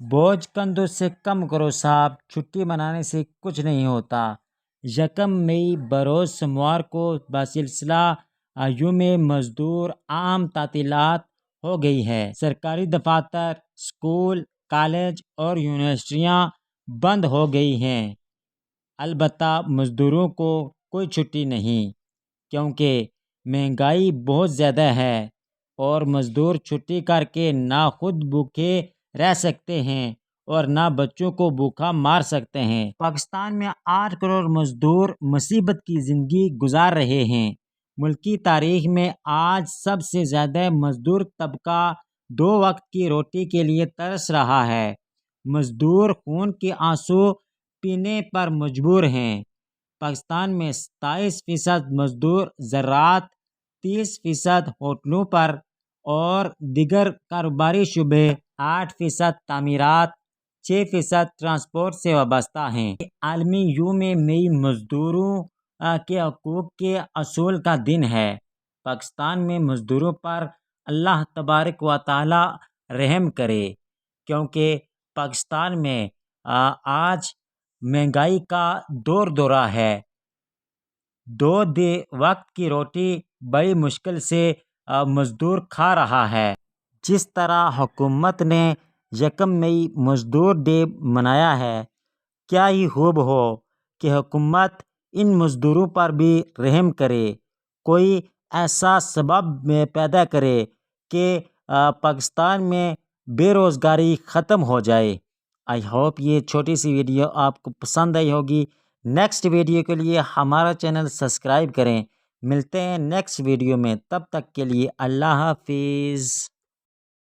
بوجھ کندھوں سے کم کرو صاحب، چھٹی منانے سے کچھ نہیں ہوتا۔ 1 مئی بروز سوموار کو بسلسلہ یوم مزدور عام تعطیلات ہو گئی ہے۔ سرکاری دفاتر، اسکول، کالج اور یونیورسٹیاں بند ہو گئی ہیں۔ البتہ مزدوروں کو کوئی چھٹی نہیں، کیونکہ مہنگائی بہت زیادہ ہے اور مزدور چھٹی کر کے نہ خود بھوکے رہ سکتے ہیں اور نہ بچوں کو بھوکا مار سکتے ہیں۔ پاکستان میں 8 کروڑ مزدور مصیبت کی زندگی گزار رہے ہیں۔ ملکی تاریخ میں آج سب سے زیادہ مزدور طبقہ 2 وقت کی روٹی کے لیے ترس رہا ہے۔ مزدور خون کے آنسو پینے پر مجبور ہیں۔ پاکستان میں 27% مزدور زراعت، 30% ہوٹلوں پر اور دیگر کاروباری شعبے، 8% تعمیرات، 6% ٹرانسپورٹ سے وابستہ ہیں۔ عالمی یوم مئی مزدوروں کے حقوق کے اصول کا دن ہے۔ پاکستان میں مزدوروں پر اللہ تبارک و تعالی رحم کرے، کیونکہ پاکستان میں آج مہنگائی کا دورہ ہے۔ 2 وقت کی روٹی بڑی مشکل سے مزدور کھا رہا ہے۔ جس طرح حکومت نے 1 مئی مزدور ڈے منایا ہے، کیا ہی خوب ہو کہ حکومت ان مزدوروں پر بھی رحم کرے، کوئی ایسا سبب پیدا کرے کہ پاکستان میں بے روزگاری ختم ہو جائے۔ آئی ہوپ یہ چھوٹی سی ویڈیو آپ کو پسند آئی ہوگی۔ نیکسٹ ویڈیو کے لیے ہمارا چینل سبسکرائب کریں۔ ملتے ہیں نیکسٹ ویڈیو میں، تب تک کے لیے اللہ حافظ۔